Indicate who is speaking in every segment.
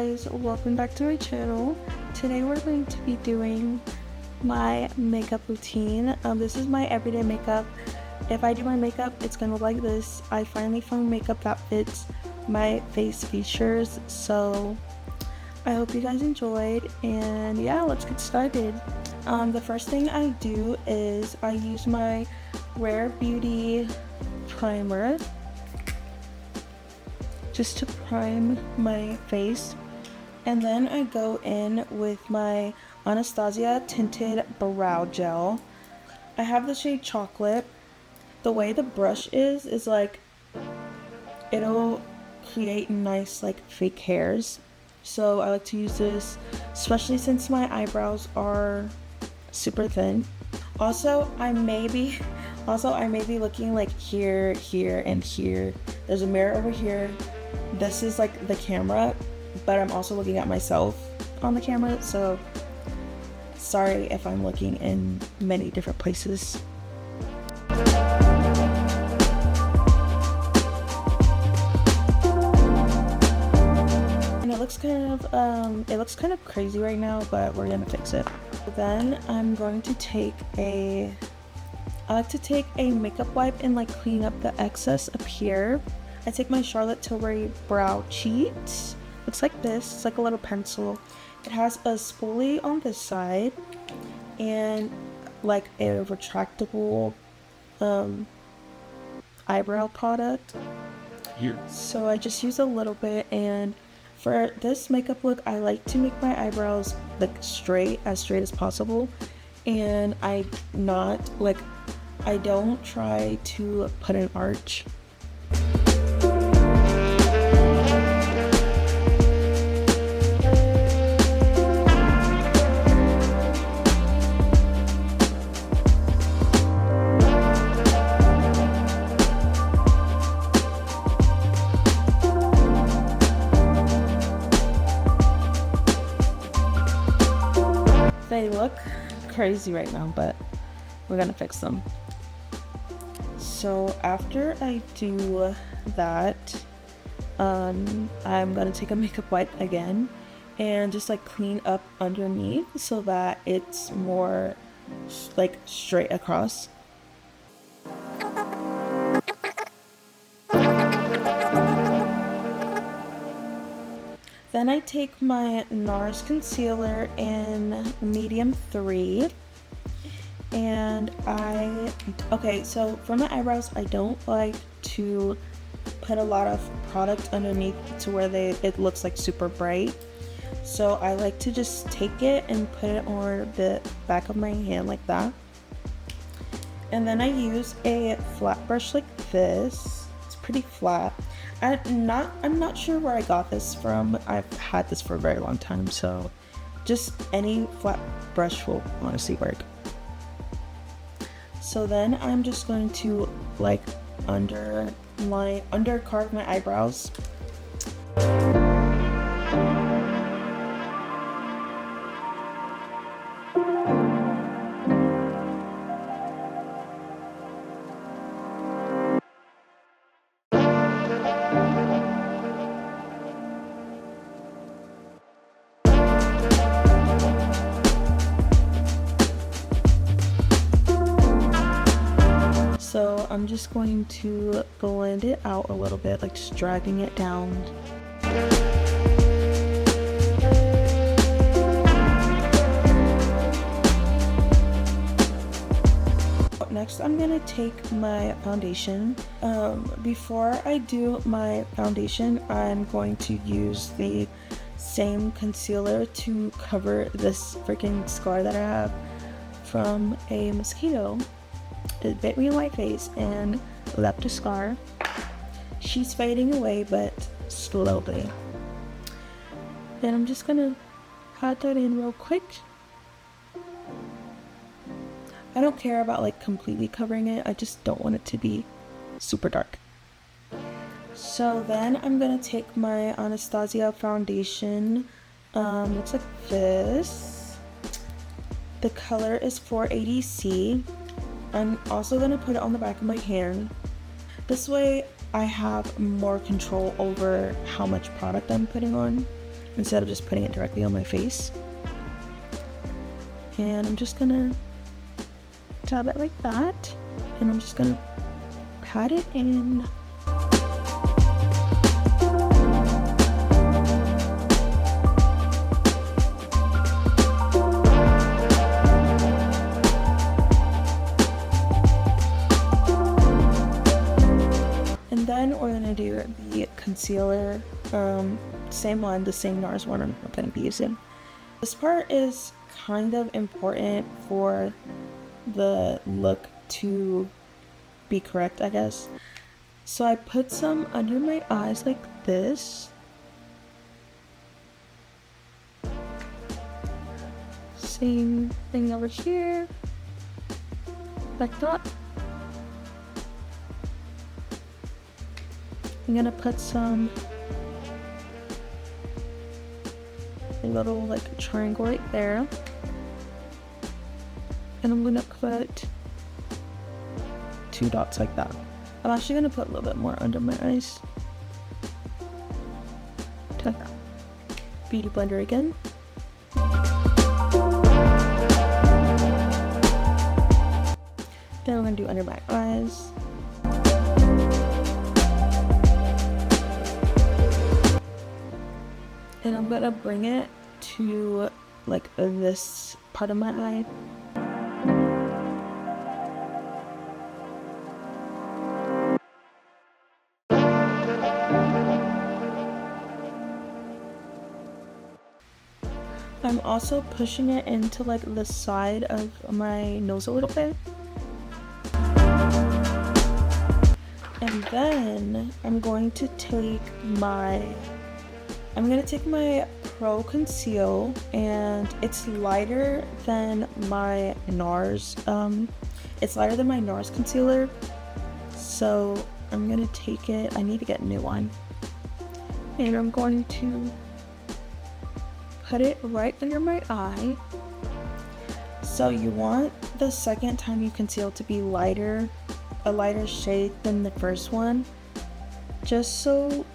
Speaker 1: guys, welcome back to my channel. Today we're going to be doing my makeup routine. This is my everyday makeup. If I do my makeup, it's gonna look like this. I finally found makeup that fits my face features, so I hope you guys enjoyed, and yeah, let's get started. The first thing I do is I use my Rare Beauty primer just to prime my face, and then I go in with my Anastasia tinted brow gel. I have the shade Chocolate. The way the brush is like it'll create nice like fake hairs, so I like to use this, especially since my eyebrows are super thin. Also I may be looking like here, and here. There's a mirror over here. This is like the camera, but I'm also looking at myself on the camera, so sorry if I'm looking in many different places. And it looks kind of crazy right now, but we're gonna fix it. Then I'm going to take I like to take a makeup wipe and like clean up the excess up here. I take my Charlotte Tilbury brow cheat. Looks like this. It's like a little pencil. It has a spoolie on this side and like a retractable eyebrow product
Speaker 2: here.
Speaker 1: So I just use a little bit, and for this makeup look I like to make my eyebrows like as straight as possible, and I don't try to put an arch. They look crazy right now, but we're gonna fix them. So after I do that, I'm gonna take a makeup wipe again and just like clean up underneath so that it's more like straight across. Then I take my NARS concealer in medium 3, and so for my eyebrows I don't like to put a lot of product underneath to where it looks like super bright, so I like to just take it and put it on the back of my hand like that. And then I use a flat brush like this. It's pretty flat. I'm not sure where I got this from. I've had this for a very long time, so just any flat brush will honestly work. So then I'm just going to like undercarve my eyebrows. So I'm just going to blend it out a little bit, like just dragging it down. Next I'm gonna take my foundation. Before I do my foundation, I'm going to use the same concealer to cover this freaking scar that I have from a mosquito. It bit me in my face and left a scar. She's fading away, but slowly. Then I'm just gonna pat that in real quick. I don't care about like completely covering it, I just don't want it to be super dark. So then I'm gonna take my Anastasia foundation. Looks like this. The color is 480C. I'm also going to put it on the back of my hand. This way I have more control over how much product I'm putting on. instead of just putting it directly on my face. And I'm just gonna dab it like that, and I'm just gonna pat it in. And then we're gonna do the concealer, same one, the same NARS one I'm gonna be using. This part is kind of important for the look to be correct, I guess. So I put some under my eyes like this. Same thing over here, like that. I'm gonna put some a little like triangle right there, and I'm gonna put 2 dots like that. I'm actually gonna put a little bit more under my eyes, like that. Beauty blender again. Then I'm gonna do under my eyes. And I'm gonna bring it to like this part of my eye. I'm also pushing it into like the side of my nose a little bit. And then I'm going to take my Pro Conceal, and it's lighter than my NARS. It's lighter than my NARS concealer. So I'm gonna take it. I need to get a new one. And I'm going to put it right under my eye. So you want the second time you conceal to be lighter, a lighter shade than the first one, just so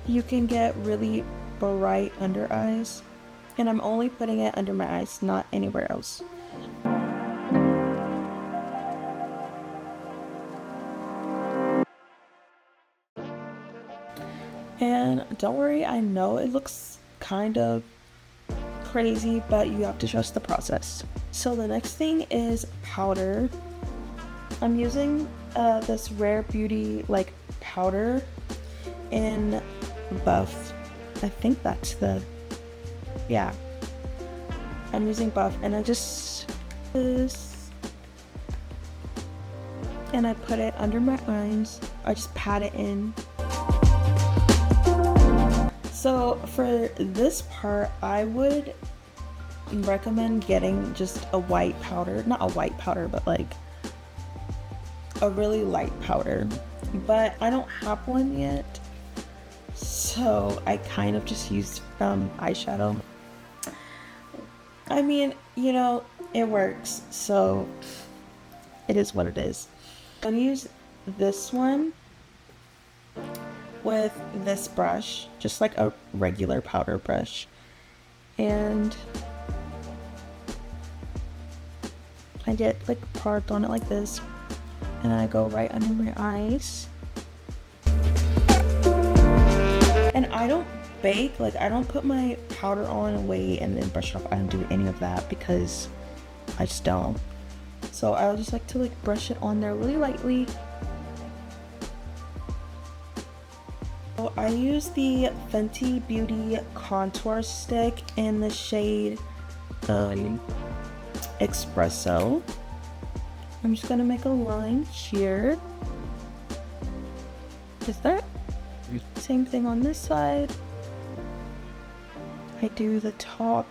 Speaker 1: you can get really bright under eyes. And I'm only putting it under my eyes, not anywhere else. And don't worry, I know it looks kind of crazy, but you have to trust the process. So the next thing is powder. I'm using this Rare Beauty like powder in Buff. I think that's yeah. I'm using Buff, and I just and I put it under my eyes. I just pat it in. So for this part, I would recommend getting just a white powder, not a white powder, but like a really light powder. But I don't have one yet, so I kind of just used eyeshadow. I mean, you know, it works, so it is what it is. I'm gonna use this one with this brush, just like a regular powder brush, and I get like part on it like this, and I go right under my eyes. And I don't bake, like I don't put my powder on and wait and then brush it off. I don't do any of that because I just don't. So I would just like to like brush it on there really lightly. So I use the Fenty Beauty contour stick in the shade Espresso. I'm just gonna make a line here. Is that? Same thing on this side. I do the top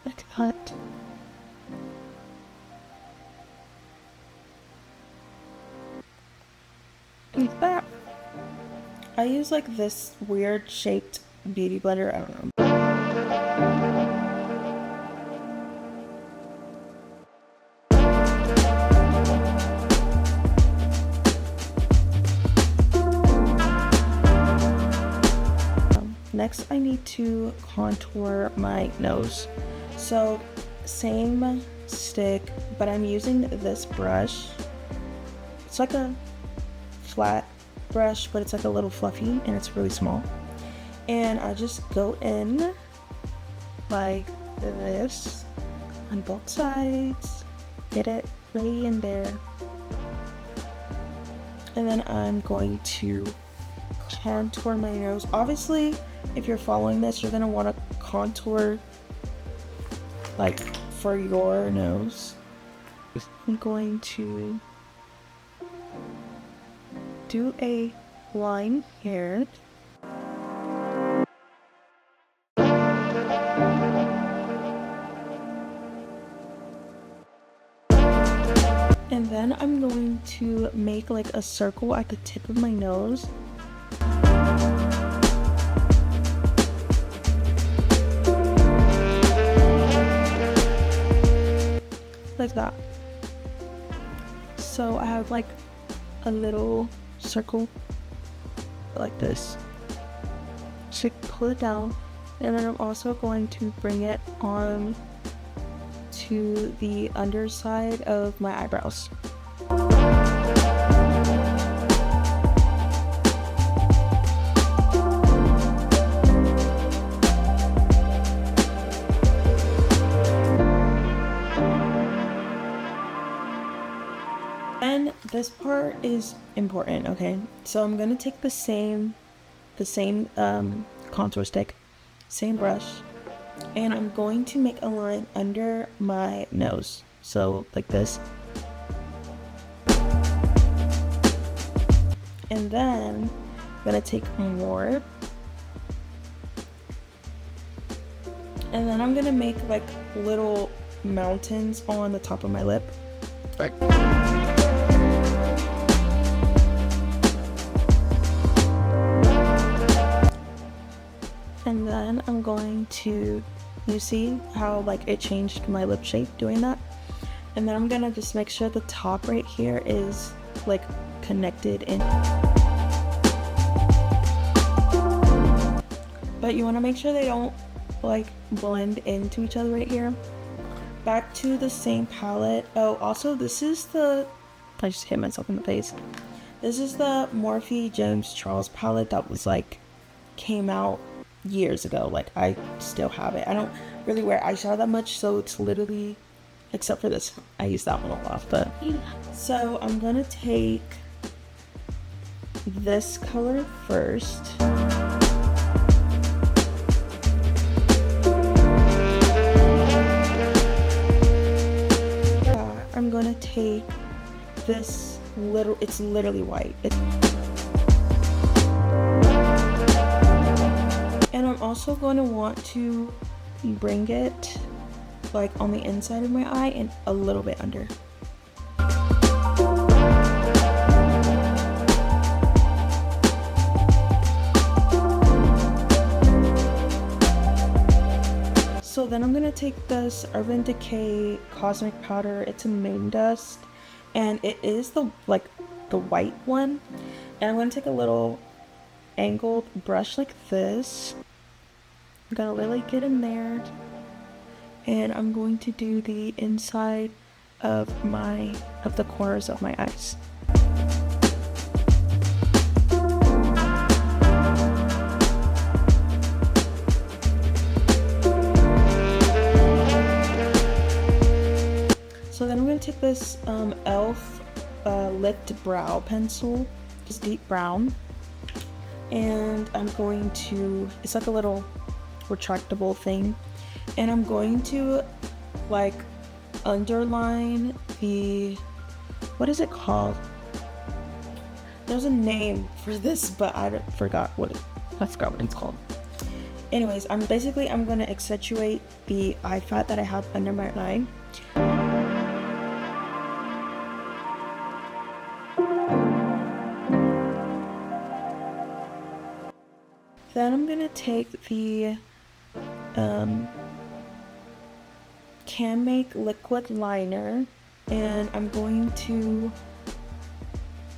Speaker 1: like that. Like that. I use like this weird shaped beauty blender. I don't know. next I need to contour my nose. So same stick, but I'm using this brush. It's like a flat brush, but it's like a little fluffy and it's really small. And I just go in like this on both sides, get it really in there. And then I'm going to contour my nose. Obviously, if you're following this, you're gonna want to contour like for your nose. I'm going to do a line here. And then I'm going to make like a circle at the tip of my nose. Like that. So I have like a little circle like this. So pull it down, and then I'm also going to bring it on to the underside of my eyebrows. And this part is important, okay? So I'm gonna take the same contour stick, same brush, and I'm going to make a line under my nose. So like this. And then I'm gonna take more. And then I'm gonna make like little mountains on the top of my lip. Right. And then I'm going to, you see how like it changed my lip shape doing that? And then I'm gonna just make sure the top right here is like connected in. But you wanna make sure they don't like blend into each other right here. Back to the same palette. Oh, also this is the, I just hit myself in the face. This is the Morphe James Charles palette that was like, came out years ago. Like I still have it. I don't really wear eyeshadow that much, so it's literally, except for this, I use that one a lot. But so I'm gonna take this color first. I'm gonna take this little, it's literally white. And I'm also going to want to bring it like on the inside of my eye and a little bit under. So then I'm gonna take this Urban Decay Cosmic Powder. It's a moon dust, and it is the white one. And I'm gonna take a little angled brush like this. I'm gonna really get in there, and I'm going to do the inside of the corners of my eyes. So then I'm going to take this e.l.f. Lift Brow Pencil, just deep brown, and I'm going to, it's like a little retractable thing, and I'm going to like underline the, what is it called? There's a name for this, but I forgot what it's called. Anyways, I'm going to accentuate the eye fat that I have under my eye. Then I'm gonna take the Can Make liquid liner, and I'm going to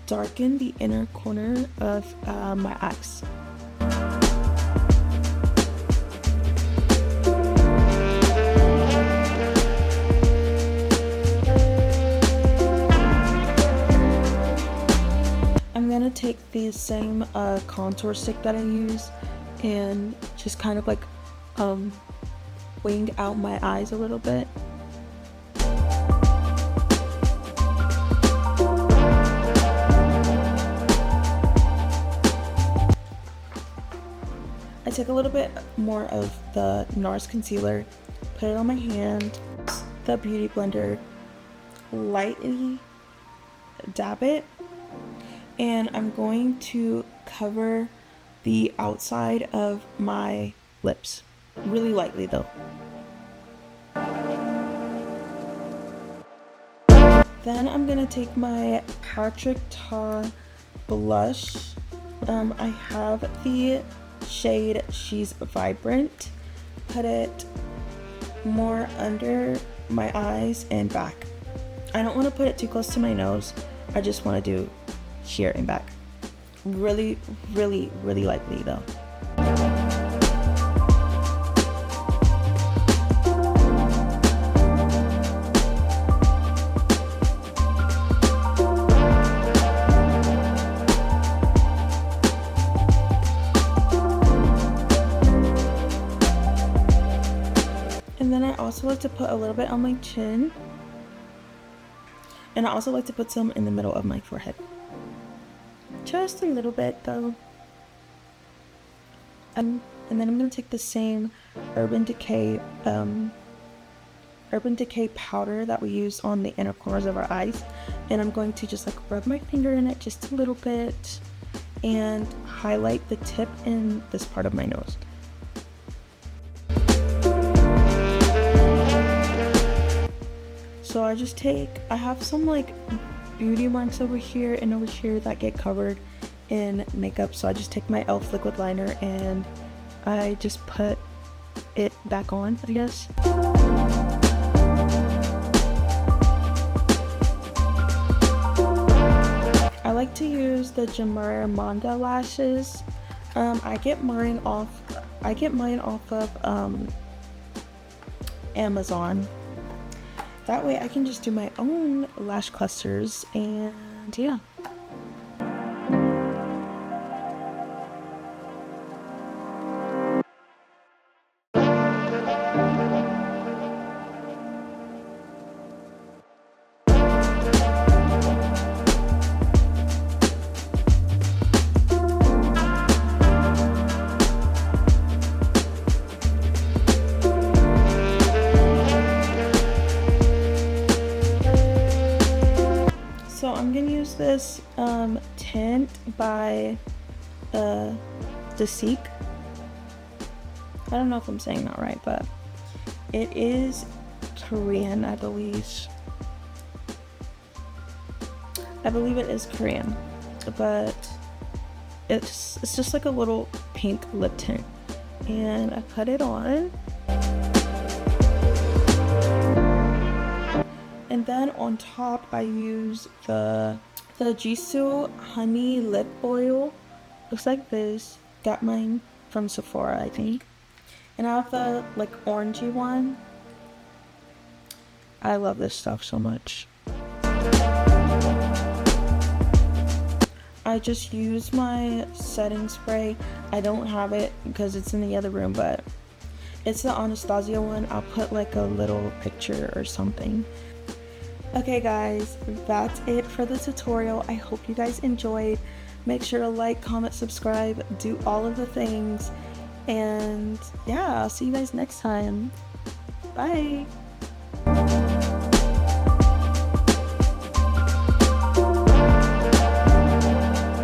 Speaker 1: darken the inner corner of my eyes. gonna take the same contour stick that I use and just kind of like wing out my eyes a little bit. I take a little bit more of the NARS concealer, put it on my hand, the Beauty Blender, lightly dab it, and I'm going to cover the outside of my lips, really lightly though. Then I'm gonna take my Patrick Ta blush. I have the shade She's Vibrant. Put it more under my eyes and back. I don't want to put it too close to my nose. I just want to do here and back. Really, really, really lightly though. And then I also like to put a little bit on my chin. And I also like to put some in the middle of my forehead. Just a little bit though. And then I'm going to take the same Urban Decay powder that we use on the inner corners of our eyes. And I'm going to just like rub my finger in it just a little bit and highlight the tip in this part of my nose. So I have some like beauty marks over here and over here that get covered in makeup. So I just take my e.l.f. liquid liner and I just put it back on, I guess. I like to use the Jamara Manda lashes. I get mine off of Amazon. That way I can just do my own lash clusters, and yeah. So I'm gonna use this tint by Desique. I don't know if I'm saying that right, but it is Korean, I believe. I believe it is Korean, but it's just like a little pink lip tint, and I put it on. And then on top I use the Jisoo Honey Lip Oil. Looks like this. Got mine from Sephora, I think. And I have the like orangey one. I love this stuff so much. I just use my setting spray. I don't have it because it's in the other room, but it's the Anastasia one. I'll put like a little picture or something. Okay guys, that's it for the tutorial. I hope you guys enjoyed. Make sure to like, comment, subscribe, do all of the things. And yeah, I'll see you guys next time. Bye!